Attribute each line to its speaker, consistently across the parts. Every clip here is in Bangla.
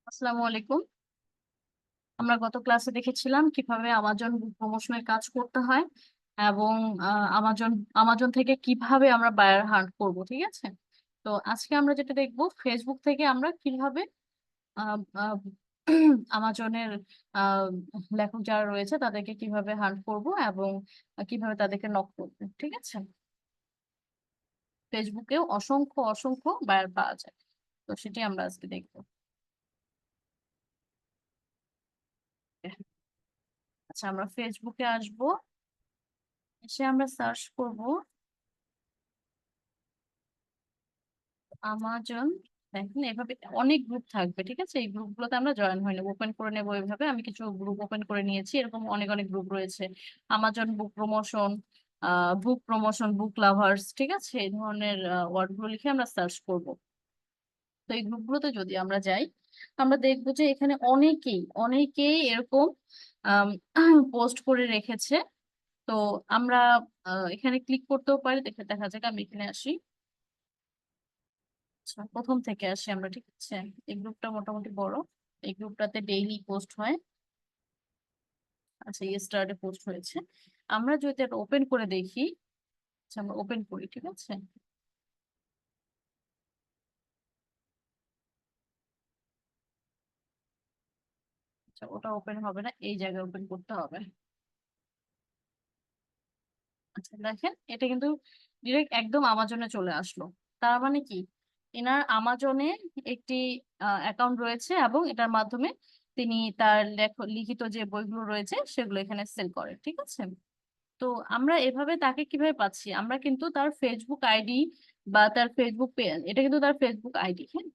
Speaker 1: আসসালামু আলাইকুম। আমরা গত ক্লাসে দেখেছিলাম কিভাবে আমাজন প্রমোশনের কাজ করতে হয় এবং আমাজন আমাজন থেকে কিভাবে আমরা বায়ার হান্ট করব, ঠিক আছে? তো আজকে আমরা যেটা দেখব, ফেসবুক থেকে আমরা কিভাবে আহ, আহ, আমাজনের আহ, লেখক যারা রয়েছে তাদেরকে কিভাবে হান্ট করব এবং কিভাবে তাদেরকে নক করবো, ঠিক আছে? ফেসবুকেও অসংখ্য অসংখ্য বায়ার পাওয়া যায়। তো সেটি আমরা আজকে দেখবো। আচ্ছা, আমরা ফেসবুকে আসবো, এসে আমরা সার্চ করব আমাজন। দেখেন, এভাবে অনেক গ্রুপ থাকবে, ঠিক আছে? এই গ্রুপগুলোতে আমরা জয়েন হয়ে নেবো, ওপেন করে নেবো। এইভাবে আমি কিছু গ্রুপ ওপেন করে নিয়েছি, এরকম অনেক অনেক গ্রুপ রয়েছে। Amazon book promotion, book promotion, book lovers, ঠিক আছে? এই ধরনের ওয়ার্ড গুলো লিখে আমরা সার্চ করব। তো এই গ্রুপগুলোতে যদি আমরা যাই, আমরা দেখবো যে এখানে অনেকেই অনেকেই এরকম পোস্ট করে রেখেছে। তো আমরা এখানে ক্লিক করতেও পারি। দেখে দেখা যাক, আমি এখানে আসি। আচ্ছা, প্রথম থেকে আসি আমরা, ঠিক আছে? এই গ্রুপটা মোটামুটি বড়। এই গ্রুপটাতে ডেইলি পোস্ট হয়। আচ্ছা, ইয়েস্টারডে পোস্ট হয়েছে। আমরা যদি এটা ওপেন করে দেখি, আচ্ছা আমরা ওপেন করি, ঠিক আছে? আচ্ছা, ওটা ওপেন হবে না, এই জায়গায় ওপেন করতে হবে। আচ্ছা দেখেন, এটা কিন্তু ডিরেক্ট একদম আমাজনে চলে আসলো। তার মানে কি, এনার আমাজনে একটি অ্যাকাউন্ট রয়েছে এবং এটার মাধ্যমে তিনি তার লিখিত যে বইগুলো রয়েছে সেগুলো এখানে সেল করে, ঠিক আছে? তো আমরা এভাবে তাকে কিভাবে পাচ্ছি? আমরা কিন্তু তার ফেসবুক আইডি বা তার ফেসবুক পেজ, এটা কিন্তু তার ফেসবুক আইডি, হ্যাঁ।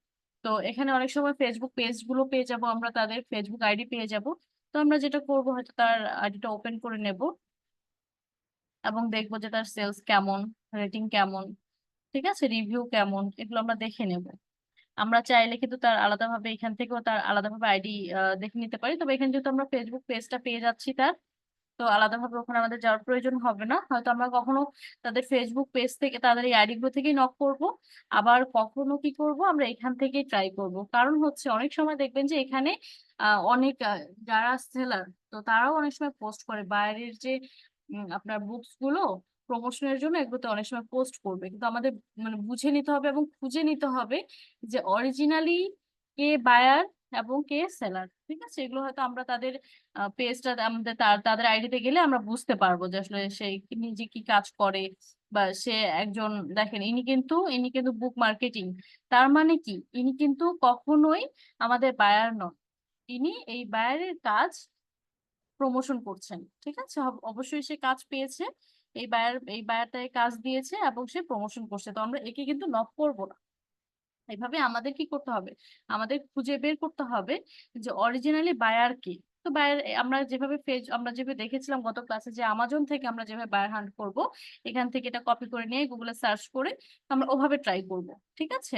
Speaker 1: তো এখানে অনেক সময় ফেসবুক পেজ গুলো পেয়ে যাব, আমরা তাদের ফেসবুক আইডি পেয়ে যাব। তো আমরা যেটা করব, হয়তো তার আইডিটা ওপেন করে নেব এবং দেখবো যে তার সেলস কেমন, রেটিং কেমন, ঠিক আছে, রিভিউ কেমন, এগুলো আমরা দেখে নেব। আমরা চাইলে কিন্তু তার আলাদাভাবে, এখান থেকেও তার আলাদাভাবে আইডি দেখে নিতে পারি। তবে এখানে যেহেতু আমরা ফেসবুক পেজটা পেয়ে যাচ্ছি তার, তো আলাদাভাবে ওখানে আমাদের যাওয়ার প্রয়োজন হবে না। হয়তো আমরা কখনো তাদের ফেসবুক পেজ থেকে, তাদের এই আইডি গুলো থেকেই নক করব। আবার কখনো কি করব, আমরা এখান থেকেই ট্রাই করব। কারণ হচ্ছে অনেক সময় দেখবেন যে এখানে অনেক যারা সেলার, তো তারাও অনেক সময় পোস্ট করে বাইরের যে আপনার বুকস গুলো প্রমোশনের জন্য, এগুলোতে অনেক সময় পোস্ট করবে। কিন্তু আমাদের মানে বুঝে নিতে হবে এবং খুঁজে নিতে হবে যে অরিজিনালি কে বায়ার এবং কে সেলার, ঠিক আছে? এগুলো হয়তো আমরা তাদের পেজটা, আমাদের তাদের আইডিতে গেলে আমরা বুঝতে পারবো যে আসলে সে নিজে কি কাজ করে বা সে একজন। দেখেন, ইনি কিন্তু বুক মার্কেটিং। তার মানে কি, ইনি কিন্তু কখনোই আমাদের বায়ার নন। ইনি এই বায়ারের কাজ প্রমোশন করছেন, ঠিক আছে? অবশ্যই সে কাজ পেয়েছে, এই বায়ারটাই কাজ দিয়েছে এবং সে প্রমোশন করছে। তো আমরা একে কিন্তু নক করবো না। এইভাবে আমাদের কি করতে হবে, আমাদের খুঁজে বের করতে হবে যে অরিজিনালি বায়ার কি। তো বায়ার, আমরা যেভাবে দেখেছিলাম গত ক্লাসে, যে আমাজন থেকে আমরা যেভাবে বায়ার হান্ট করব, এখান থেকে এটা কপি করে নিয়ে গুগলে সার্চ করে আমরা ওভাবে ট্রাই করব, ঠিক আছে?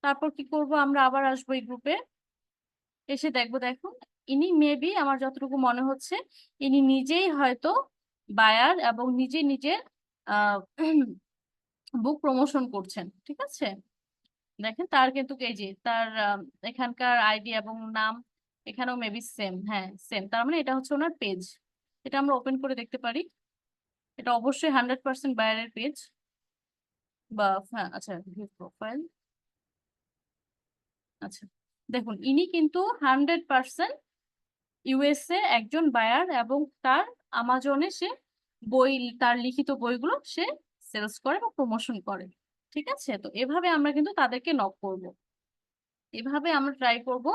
Speaker 1: তারপর কি করব, আমরা আবার আসবো এই গ্রুপে, এসে দেখবো। দেখুন, ইনি মেবি, আমার যতটুকু মনে হচ্ছে, ইনি নিজেই হয়তো বায়ার এবং নিজে নিজে আহ বুক প্রমোশন করছেন, ঠিক আছে? দেখেন, তার কিন্তু এই যে তার এখানকার আইডি এবং নাম এখানেও মেবি সেম, হ্যাঁ সেম। তার মানে এটা হচ্ছে ওনার পেজ। এটা আমরা ওপেন করে দেখতে পারি। এটা অবশ্যই 100% বাইরের পেজ বা, হ্যাঁ আচ্ছা, ভিউ প্রোফাইল। আচ্ছা দেখুন, ইনি কিন্তু 100% ইউএসএ একজন বায়ার এবং তার আমাজনে সে বই, তার লিখিত বইগুলো সে সেলস করে বা প্রমোশন করে, ঠিক আছে? তো এভাবে আমরা কিন্তু তাদেরকে নক করব, এভাবে আমরা ট্রাই করব।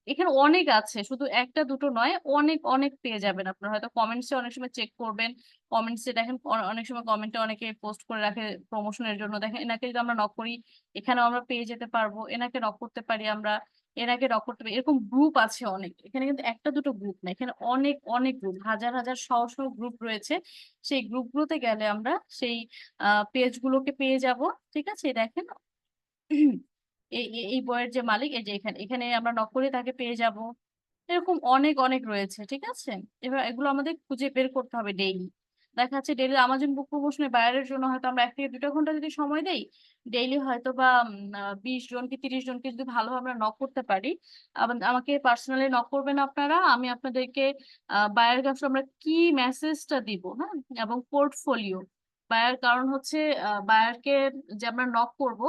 Speaker 1: এখানে অনেক আছে, শুধু একটা দুটো নয়, অনেক অনেক পেয়ে যাবেন আপনারা। হয়তো কমেন্টসে অনেক সময় চেক করবেন, কমেন্টসে দেখেন অনেক সময় কমেন্টে অনেকে পোস্ট করে রাখে প্রমোশনের জন্য। দেখেন, এনাকে যদি আমরা নক করি, এখানেও আমরা পেয়ে যেতে পারবো। এনাকে নক করতে পারি আমরা, এনাকে নক করতে পারি। এরকম গ্রুপ আছে অনেক, এখানে কিন্তু একটা দুটো গ্রুপ না, এখানে অনেক অনেক গ্রুপ, হাজার হাজার শহ শহ গ্রুপ রয়েছে। সেই গ্রুপগুলোতে গেলে আমরা সেই পেজগুলোকে পেয়ে যাব, ঠিক আছে? দেখেন, এই বইয়ের যে মালিক, এই যে এখানে এখানে আমরা নক করে তাকে পেয়ে যাব। এরকম অনেক অনেক রয়েছে, ঠিক আছে? এবার এগুলো আমাদের খুঁজে বের করতে হবে ডেইলি। দেখা যাচ্ছে ডেইলি আমাজন বুক প্রমোশনের বায়ারের জন্য হয়তো আমরা 1 থেকে 2 ঘন্টা যদি সময় দেই, ডেইলি হয়তো বা 20 জন কি 30 জনকে যদি ভালোভাবে আমরা নক করতে পারি, আমাকে পার্সোনালি নক করবেন আপনারা, আমি আপনাদেরকে বায়ার কাছে আমরা কি মেসেজটা দিব, হ্যাঁ, এবং পোর্টফোলিও বায়ার, কারণ হচ্ছে বায়ারকে যে আমরা নক করব,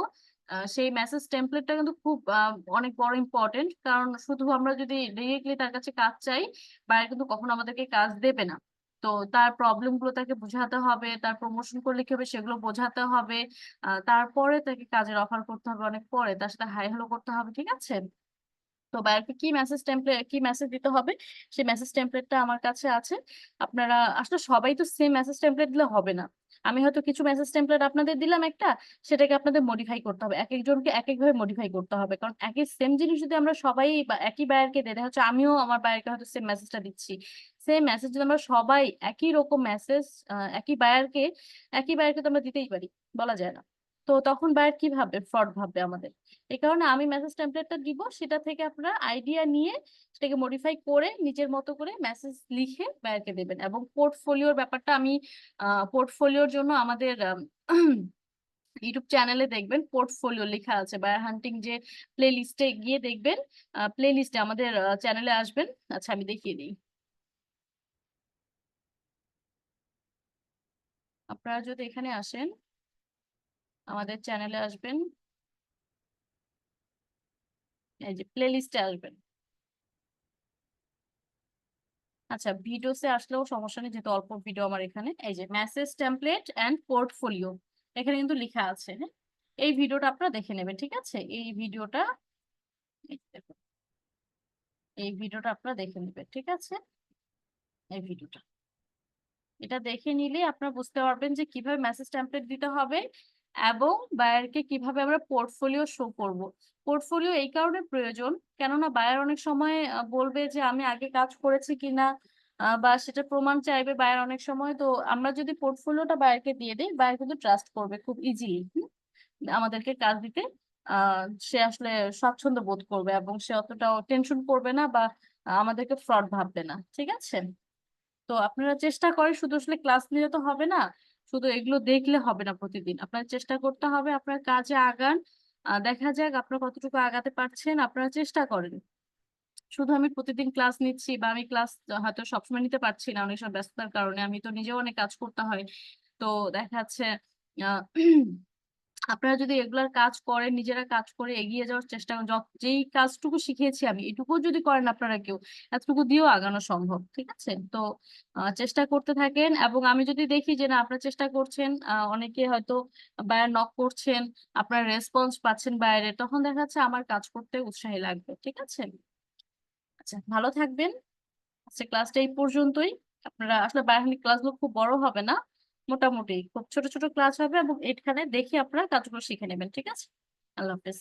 Speaker 1: সেই মেসেজ টেমপ্লেটটা কিন্তু খুব অনেক বড় ইম্পর্টেন্ট। কারণ শুধু আমরা যদি ডিরেক্টলি তার কাছে কাজ চাই, বায়ার কিন্তু কখনো আমাদেরকে কাজ দেবে না। তো তার প্রবলেম গুলো তাকে বোঝাতে হবে, তার প্রমোশন করলে কি হবে সেগুলো বোঝাতে হবে, তারপরে তাকে কাজের অফার করতে হবে, অনেক পরে তার সাথে হাই হ্যালো করতে হবে, ঠিক আছে? তো বায়ারকে কি মেসেজ টেমপ্লেট, কি মেসেজ দিতে হবে, সেই মেসেজ টেমপ্লেটটা আমার কাছে আছে। আপনারা আসলে সবাই তো সেম মেসেজ টেমপ্লেট দিলে হবে না। আমি হয়তো কিছু মেসেজ টেমপ্লেট আপনাদের দিলাম একটা, সেটাকে আপনাদের মডিফাই করতে হবে, এক একজনকে এক একভাবে মডিফাই করতে হবে। কারণ একই সেম জিনিস যদি আমরা সবাই বা একই বায়ারকে দিই, দেখা হচ্ছে আমিও আমার বায়ারকে হয়তো সেম মেসেজটা দিচ্ছি, সেম মেসেজ যদি আমরা সবাই একই রকম মেসেজ একই বায়ারকে তো আমরা দিতেই পারি, বলা যায় না। তো তখন বায়ার কি ভাববে, ফ্রড ভাববে আমাদের। এই কারণে আমি মেসেজ টেমপ্লেটটা দিব, সেটা থেকে আপনারা আইডিয়া নিয়ে সেটাকে মডিফাই করে নিজের মতো করে মেসেজ লিখে বায়ারকে দেবেন। এবং পোর্টফোলিওর ব্যাপারটা আমি পোর্টফোলিওর জন্য আমাদের ইউটিউব চ্যানেলে দেখবেন পোর্টফোলিও লেখা আছে, বায়ার হান্টিং যে প্লে লিস্টে গিয়ে দেখবেন, প্লে লিস্টে আমাদের চ্যানেলে আসবেন। আচ্ছা আমি দেখিয়ে দিই, আপনারা যদি এখানে আসেন, আমাদের চ্যানেলে আসবেন, এই যে প্লে লিস্টে আসবেন। আচ্ছা ভিডিওসে আসলেও সমস্যা নেই, যেহেতু অল্প ভিডিও আমার এখানে। এই যে মেসেজ টেমপ্লেট এন্ড পোর্টফোলিও, এখানে কিন্তু লেখা আছে, হ্যাঁ। এই ভিডিওটা আপনারা দেখে নেবেন, ঠিক আছে? এই ভিডিওটা, এই দেখুন, এই ভিডিওটা আপনারা দেখে নেবেন, ঠিক আছে? এই ভিডিওটা, এটা দেখে নিলে আপনারা বুঝতে পারবেন যে কিভাবে মেসেজ টেমপ্লেট দিতে হবে এবং বায়ারকে কিভাবে আমরা পোর্টফোলিও শো করব। পোর্টফোলিও এই কারণে প্রয়োজন, কেননা বায়ার অনেক সময় বলবে যে আমি আগে কাজ করেছি কিনা, বা সেটা প্রমাণ চাইবে বায়ার অনেক সময়। তো আমরা যদি পোর্টফোলিওটা বায়ারকে দিয়ে দিই, বায়ার কিন্তু ট্রাস্ট করবে খুব ইজিলি আমাদেরকে কাজ দিতে। সে আসলে স্বাচ্ছন্দ্য বোধ করবে এবং সে অতটাও টেনশন করবে না, বা আমাদেরকে ফ্রড ভাববে না, ঠিক আছে? তো আপনারা চেষ্টা করেন, শুধু আসলে ক্লাস নিলে তো হবে না, শুধু এগুলো দেখলে হবে না, প্রতিদিন আপনার চেষ্টা করতে হবে, আপনার কাজে আগান। দেখা যাক আপনারা কতটুকু আগাতে পারছেন, আপনারা চেষ্টা করেন। শুধু আমি প্রতিদিন ক্লাস নিচ্ছি বা আমি ক্লাস হয়তো সবসময় নিতে পারছি না, অনেক সময় ব্যস্ততার কারণে, আমি তো নিজেও অনেক কাজ করতে হয়। তো দেখা যাচ্ছে আহ আপনারা যদি রেগুলার কাজ করেন, নিজেরা কাজ করে এগিয়ে যাওয়ার চেষ্টা করেন, যেই কাজটুকু শিখিয়েছি আমি এটুকু যদি করেন আপনারা কেউ, এতটুকু দিয়েও আগানো সম্ভব, ঠিক আছে? তো চেষ্টা করতে থাকেন। এবং আমি যদি দেখি যে না আপনারা চেষ্টা করছেন, অনেকে হয়তো বায়ার নক করছেন, আপনার রেসপন্স পাচ্ছেন বাইরে, তখন দেখা যাচ্ছে আমার কাজ করতে উৎসাহী লাগবে, ঠিক আছে? আচ্ছা ভালো থাকবেন। আজকে ক্লাসটা এই পর্যন্তই। আপনারা আসলে বায়োনিক ক্লাসগুলো খুব বড় হবে না, মোটামুটি খুব ছোট ছোট ক্লাস হবে, এবং এখানে দেখে আপনারা কাজগুলো শিখে নেবেন, ঠিক আছে? আল্লাহ হাফেজ।